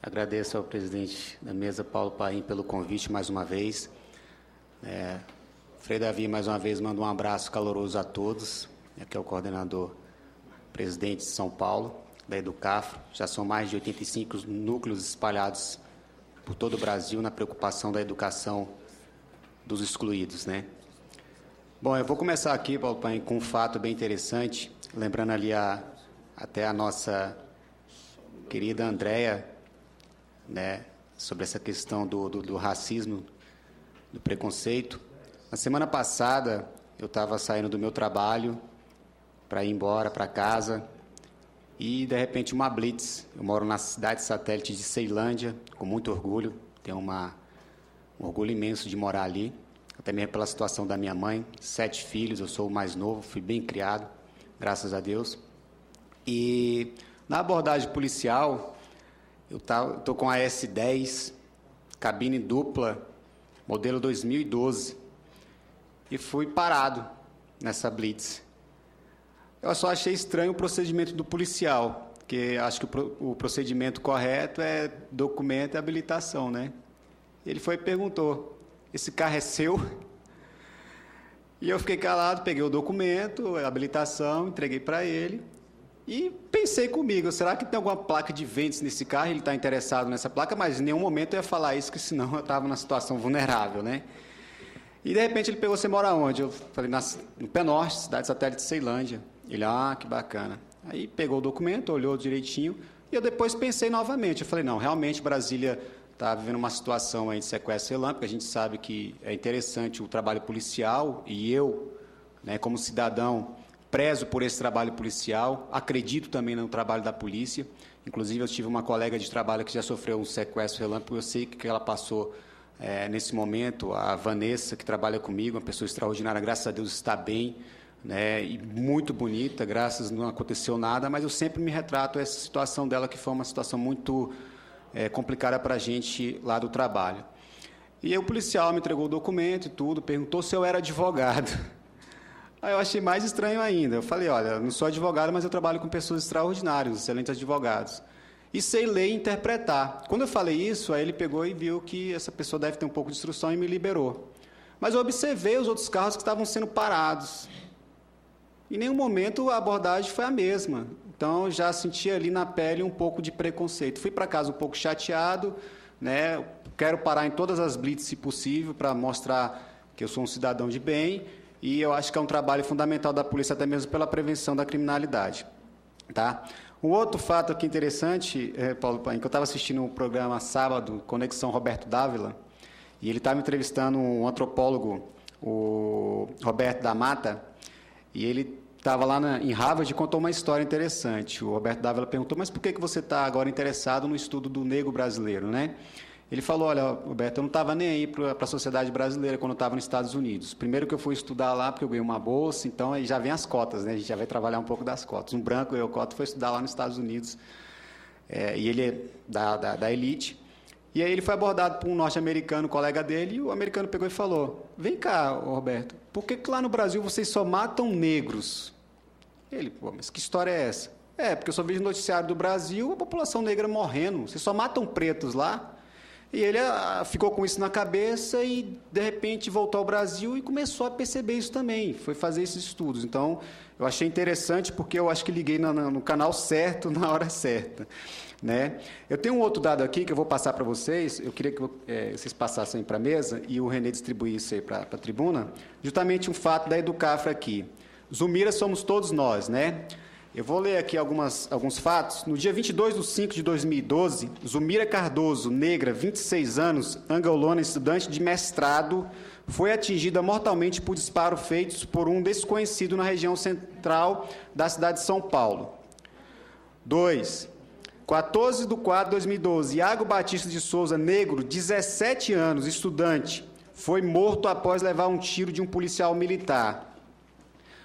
Agradeço ao presidente da mesa, Paulo Paim, pelo convite mais uma vez. Frei Davi, mais uma vez, manda um abraço caloroso a todos. Aqui é o coordenador presidente de São Paulo, da Educafro. Já são mais de 85 núcleos espalhados por todo o Brasil na preocupação da educação dos excluídos, né? Bom, eu vou começar aqui, Paulo Paim, com um fato bem interessante, lembrando ali até a nossa querida Andréia, né, sobre essa questão do racismo, do preconceito. Na semana passada, eu estava saindo do meu trabalho para ir embora para casa e, de repente, uma blitz. Eu moro na cidade satélite de Ceilândia, com muito orgulho, tenho um orgulho imenso de morar ali, até mesmo pela situação da minha mãe, 7 filhos, eu sou o mais novo, fui bem criado, graças a Deus. E na abordagem policial, eu estou com a S10, cabine dupla, modelo 2012, e fui parado nessa blitz. Eu só achei estranho o procedimento do policial, porque acho que o procedimento correto é documento e habilitação, né? Ele foi e perguntou, esse carro é seu? E eu fiquei calado, peguei o documento, a habilitação, entreguei para ele, e pensei comigo, será que tem alguma placa de vendas nesse carro? Ele está interessado nessa placa, mas em nenhum momento eu ia falar isso, porque senão eu estava numa situação vulnerável, né? E, de repente, ele pegou, você mora onde? Eu falei, no Pé Norte, cidade satélite de Ceilândia. Ele, que bacana. Aí pegou o documento, olhou direitinho, e eu depois pensei novamente. Eu falei, não, realmente Brasília está vivendo uma situação aí de sequestro relâmpago, a gente sabe que é interessante o trabalho policial, e eu, né, como cidadão, prezo por esse trabalho policial, acredito também no trabalho da polícia. Inclusive, eu tive uma colega de trabalho que já sofreu um sequestro relâmpago, eu sei que ela passou nesse momento. A Vanessa, que trabalha comigo, uma pessoa extraordinária, graças a Deus está bem, né, e muito bonita, graças, não aconteceu nada, mas eu sempre me retrato essa situação dela, que foi uma situação muito complicada para a gente lá do trabalho. E aí o policial me entregou o documento e tudo, perguntou se eu era advogado. Aí eu achei mais estranho ainda. Eu falei, olha, não sou advogado, mas eu trabalho com pessoas extraordinárias, excelentes advogados. E sei ler e interpretar. Quando eu falei isso, aí ele pegou e viu que essa pessoa deve ter um pouco de instrução e me liberou. Mas eu observei os outros carros que estavam sendo parados. Em nenhum momento a abordagem foi a mesma. Então, eu já senti ali na pele um pouco de preconceito. Fui para casa um pouco chateado, né? Quero parar em todas as blitz, se possível, para mostrar que eu sou um cidadão de bem. E eu acho que é um trabalho fundamental da polícia, até mesmo pela prevenção da criminalidade. Tá? Um outro fato aqui interessante, Paulo Paim, que eu estava assistindo um programa sábado, Conexão Roberto Dávila, e ele estava entrevistando um antropólogo, o Roberto da Mata, e ele estava lá em Harvard e contou uma história interessante. O Roberto Dávila perguntou, mas por que você está agora interessado no estudo do negro brasileiro, né? Ele falou, olha, Roberto, eu não estava nem aí para a sociedade brasileira quando eu estava nos Estados Unidos. Primeiro que eu fui estudar lá, porque eu ganhei uma bolsa, então aí já vem as cotas, né? A gente já vai trabalhar um pouco das cotas. Um branco ganhou cota, foi estudar lá nos Estados Unidos, e ele é da elite. E aí ele foi abordado por um norte-americano, colega dele, e o americano pegou e falou, vem cá, Roberto, por que lá no Brasil vocês só matam negros? Ele, pô, mas que história é essa? Porque eu só vejo no noticiário do Brasil a população negra morrendo, vocês só matam pretos lá? E ele ficou com isso na cabeça e, de repente, voltou ao Brasil e começou a perceber isso também, foi fazer esses estudos. Então, eu achei interessante porque eu acho que liguei no canal certo, na hora certa, né? Eu tenho um outro dado aqui que eu vou passar para vocês, eu queria que vocês passassem para a mesa e o Renê distribuísse aí para a tribuna, justamente um fato da Educafro aqui. Zumira somos todos nós, né? Eu vou ler aqui alguns fatos. No dia 22/5/2012, Zumira Cardoso, negra, 26 anos, angolana, estudante de mestrado, foi atingida mortalmente por disparos feitos por um desconhecido na região central da cidade de São Paulo. 2. 14/4/2012, Iago Batista de Souza, negro, 17 anos, estudante, foi morto após levar um tiro de um policial militar.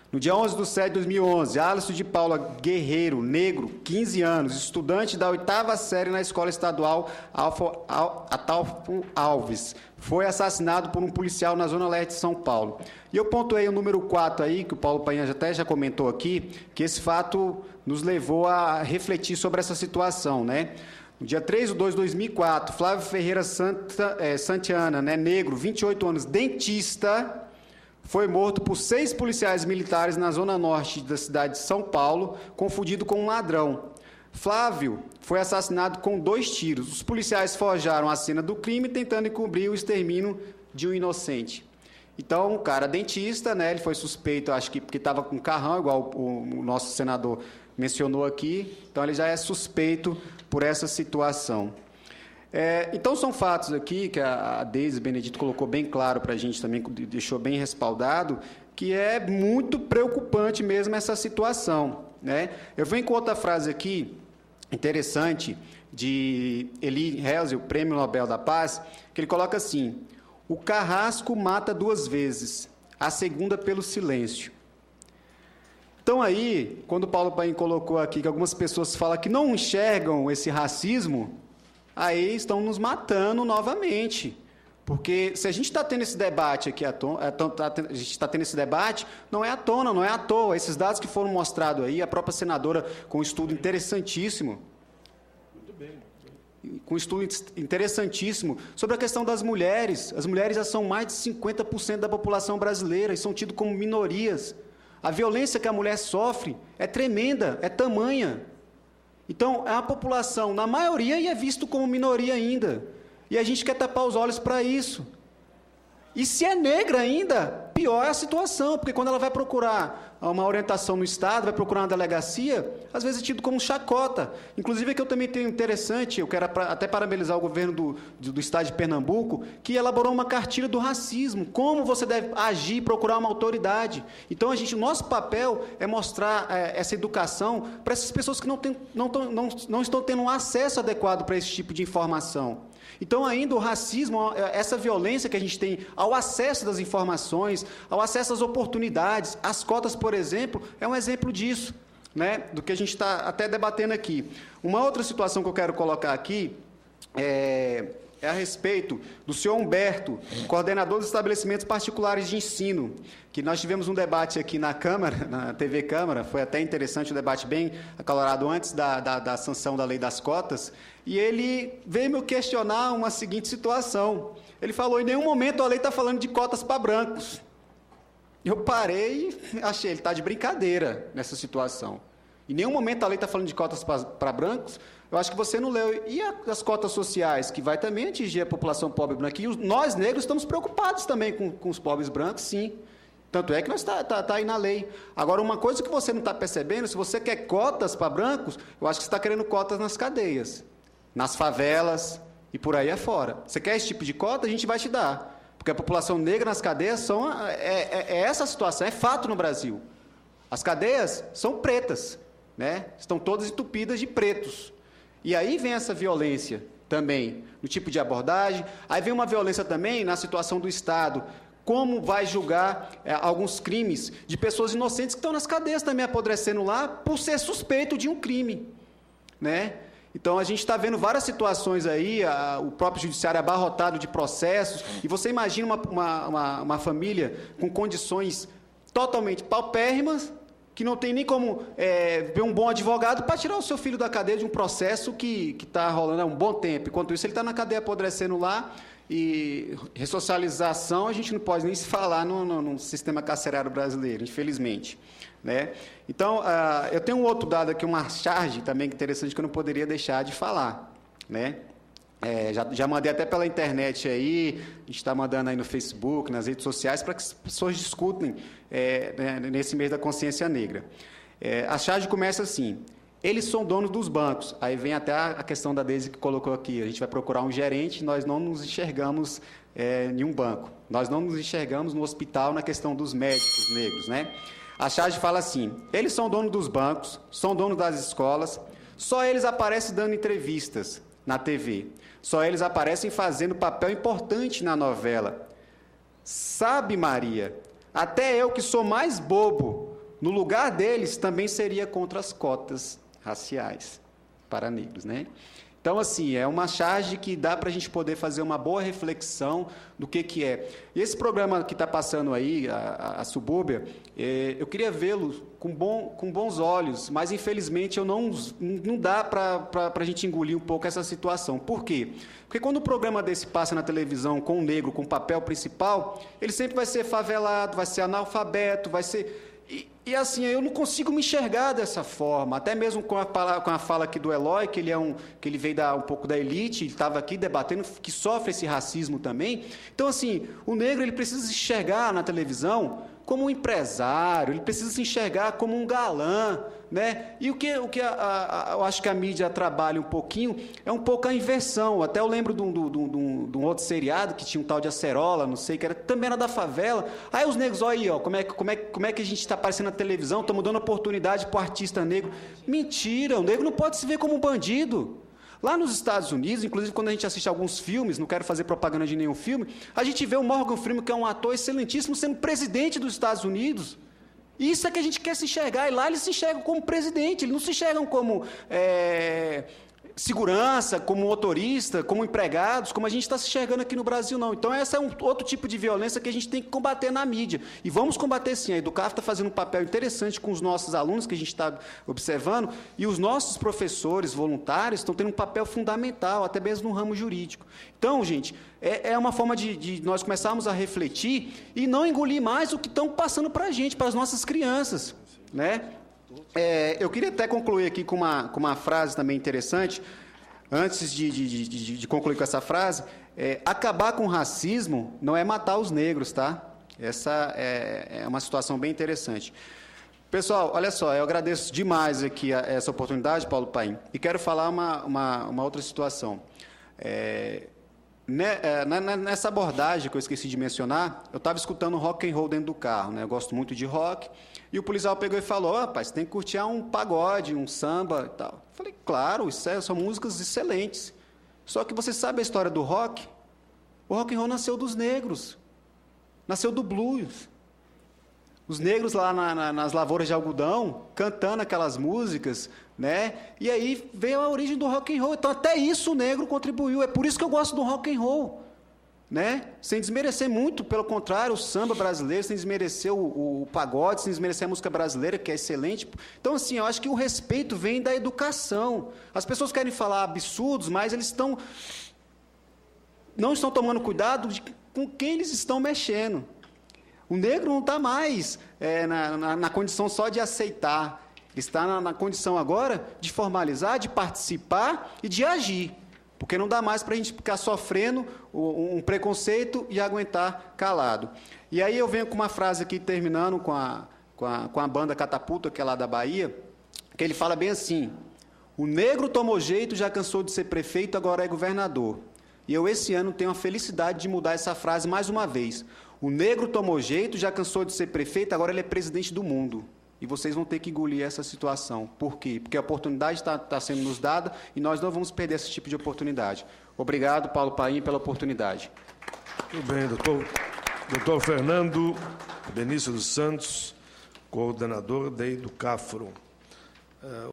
No dia 11/7/2011, Alisson de Paula Guerreiro, negro, 15 anos, estudante da 8ª série na Escola Estadual Ataulfo Alves, foi assassinado por um policial na Zona Leste de São Paulo. E eu pontuei o número 4 aí, que o Paulo Paim até já comentou aqui, que esse fato nos levou a refletir sobre essa situação, né? No dia 3/2/2004, Flávio Ferreira Santiana, né, negro, 28 anos, dentista, foi morto por 6 policiais militares na zona norte da cidade de São Paulo, confundido com um ladrão. Flávio foi assassinado com 2 tiros. Os policiais forjaram a cena do crime, tentando encobrir o extermínio de um inocente. Então, o cara dentista, né, ele foi suspeito, acho que porque estava com carrão, igual o nosso senador mencionou aqui, então ele já é suspeito por essa situação. Então, são fatos aqui que a Deise Benedito colocou bem claro para a gente também, deixou bem respaldado, que é muito preocupante mesmo essa situação, né? Eu venho com outra frase aqui, interessante, de Elie Wiesel, Prêmio Nobel da Paz, que ele coloca assim: o carrasco mata 2 vezes, a segunda pelo silêncio. Então, aí, quando o Paulo Paim colocou aqui que algumas pessoas falam que não enxergam esse racismo, aí estão nos matando novamente. Porque se a gente está tendo esse debate aqui, a gente está tendo esse debate, não é à tona, não é à toa. Esses dados que foram mostrados aí, a própria senadora com um estudo interessantíssimo, sobre a questão das mulheres. As mulheres já são mais de 50% da população brasileira e são tidas como minorias. A violência que a mulher sofre é tremenda, é tamanha. Então, é uma população, na maioria, e é visto como minoria ainda. E a gente quer tapar os olhos para isso. E se é negra ainda, pior é a situação, porque quando ela vai procurar uma orientação no Estado, vai procurar uma delegacia, às vezes é tido como chacota. Inclusive, aqui eu também tenho interessante, eu quero até parabenizar o governo do Estado de Pernambuco, que elaborou uma cartilha do racismo, como você deve agir, procurar uma autoridade. Então, o nosso papel é mostrar essa educação para essas pessoas que não estão tendo um acesso adequado para esse tipo de informação. Então, ainda o racismo, essa violência que a gente tem ao acesso das informações, ao acesso às oportunidades, as cotas, por exemplo, é um exemplo disso, né, do que a gente está até debatendo aqui. Uma outra situação que eu quero colocar aqui é a respeito do senhor Humberto, coordenador dos estabelecimentos particulares de ensino, que nós tivemos um debate aqui na Câmara, na TV Câmara, foi até interessante, um debate bem acalorado antes da sanção da lei das cotas, e ele veio me questionar uma seguinte situação. Ele falou: em nenhum momento a lei está falando de cotas para brancos. Eu parei e achei, ele está de brincadeira nessa situação. Em nenhum momento a lei está falando de cotas para brancos. Eu acho que você não leu. E as cotas sociais, que vai também atingir a população pobre branca? E nós, negros, estamos preocupados também com os pobres brancos, sim. Tanto é que nós tá aí na lei. Agora, uma coisa que você não está percebendo, se você quer cotas para brancos, eu acho que você está querendo cotas nas cadeias, nas favelas e por aí afora. Você quer esse tipo de cota? A gente vai te dar. Porque a população negra nas cadeias é essa a situação, é fato no Brasil. As cadeias são pretas, né? Estão todas entupidas de pretos. E aí vem essa violência também, no tipo de abordagem. Aí vem uma violência também na situação do Estado. Como vai julgar alguns crimes de pessoas inocentes que estão nas cadeias também apodrecendo lá por ser suspeito de um crime, né? Então, a gente está vendo várias situações aí, o próprio judiciário abarrotado de processos, e você imagina uma família com condições totalmente paupérrimas, que não tem nem como ver um bom advogado para tirar o seu filho da cadeia de um processo que está rolando há um bom tempo. Enquanto isso, ele está na cadeia apodrecendo lá, e ressocialização a gente não pode nem se falar no sistema carcerário brasileiro, infelizmente, né? Então, eu tenho um outro dado aqui, uma charge também interessante que eu não poderia deixar de falar, né? Já mandei até pela internet aí, a gente está mandando aí no Facebook, nas redes sociais, para que as pessoas discutem né, nesse mês da consciência negra. A charge começa assim: eles são donos dos bancos. Aí vem até a questão da Deise que colocou aqui. A gente vai procurar um gerente, nós não nos enxergamos em um banco. Nós não nos enxergamos no hospital na questão dos médicos negros, né? A charge fala assim: eles são donos dos bancos, são donos das escolas, só eles aparecem dando entrevistas na TV. Só eles aparecem fazendo papel importante na novela. Sabe, Maria, até eu que sou mais bobo, no lugar deles também seria contra as cotas raciais para negros, né? Então, assim, é uma charge que dá para a gente poder fazer uma boa reflexão do que é. E esse programa que está passando aí, a Subúrbia, eu queria vê-lo com bons olhos, mas, infelizmente, não dá para a gente engolir um pouco essa situação. Por quê? Porque quando um programa desse passa na televisão com um negro, com o papel principal, ele sempre vai ser favelado, vai ser analfabeto, vai ser... E assim, eu não consigo me enxergar dessa forma, até mesmo com a fala aqui do Eloy, que ele veio um pouco da elite, ele estava aqui debatendo, que sofre esse racismo também. Então, assim, o negro ele precisa se enxergar na televisão como um empresário, ele precisa se enxergar como um galã, né? E o que eu acho que a mídia trabalha um pouquinho é um pouco a inversão. Até eu lembro de um outro seriado que tinha um tal de Acerola, não sei, que também era da favela. Aí os negros, olha aí, ó, como é que a gente está aparecendo na televisão, estamos dando oportunidade para o artista negro. Mentira, o negro não pode se ver como um bandido. Lá nos Estados Unidos, inclusive quando a gente assiste alguns filmes, não quero fazer propaganda de nenhum filme, a gente vê o Morgan Freeman, que é um ator excelentíssimo, sendo presidente dos Estados Unidos. E isso é que a gente quer se enxergar. E lá eles se enxergam como presidente, eles não se enxergam como segurança, como motorista, como empregados, como a gente está se enxergando aqui no Brasil, não. Então, esse é um outro tipo de violência que a gente tem que combater na mídia. E vamos combater, sim. A Educaf está fazendo um papel interessante com os nossos alunos, que a gente está observando, e os nossos professores voluntários estão tendo um papel fundamental, até mesmo no ramo jurídico. Então, gente, é uma forma de nós começarmos a refletir e não engolir mais o que estão passando para a gente, para as nossas crianças, né? Eu queria até concluir aqui com uma frase também interessante. Antes de concluir com essa frase, acabar com o racismo não é matar os negros, tá? Essa é uma situação bem interessante. Pessoal, olha só, eu agradeço demais aqui essa oportunidade, Paulo Paim, e quero falar uma outra situação. Nessa abordagem que eu esqueci de mencionar, eu estava escutando rock and roll dentro do carro, né? Eu gosto muito de rock, e o policial pegou e falou: rapaz, você tem que curtir um pagode, um samba e tal. Eu falei: claro, são músicas excelentes. Só que você sabe a história do rock? O rock and roll nasceu dos negros, nasceu do blues. Os negros lá nas lavouras de algodão, cantando aquelas músicas, né? E aí veio a origem do rock and roll. Então, até isso o negro contribuiu. É por isso que eu gosto do rock and roll, né? Sem desmerecer muito, pelo contrário, o samba brasileiro, sem desmerecer o pagode, sem desmerecer a música brasileira, que é excelente. Então, assim, eu acho que o respeito vem da educação. As pessoas querem falar absurdos, mas eles não estão tomando cuidado com quem eles estão mexendo. O negro não está mais na condição só de aceitar. Ele está na condição agora de formalizar, de participar e de agir. Porque não dá mais para a gente ficar sofrendo um preconceito e aguentar calado. E aí eu venho com uma frase aqui, terminando com a banda Catapulta, que é lá da Bahia, que ele fala bem assim: o negro tomou jeito, já cansou de ser prefeito, agora é governador. E eu, esse ano, tenho a felicidade de mudar essa frase mais uma vez. O negro tomou jeito, já cansou de ser prefeito, agora ele é presidente do mundo. E vocês vão ter que engolir essa situação. Por quê? Porque a oportunidade está sendo nos dada e nós não vamos perder esse tipo de oportunidade. Obrigado, Paulo Paim, pela oportunidade. Muito bem, doutor Fernando Benício dos Santos, coordenador da Educafro.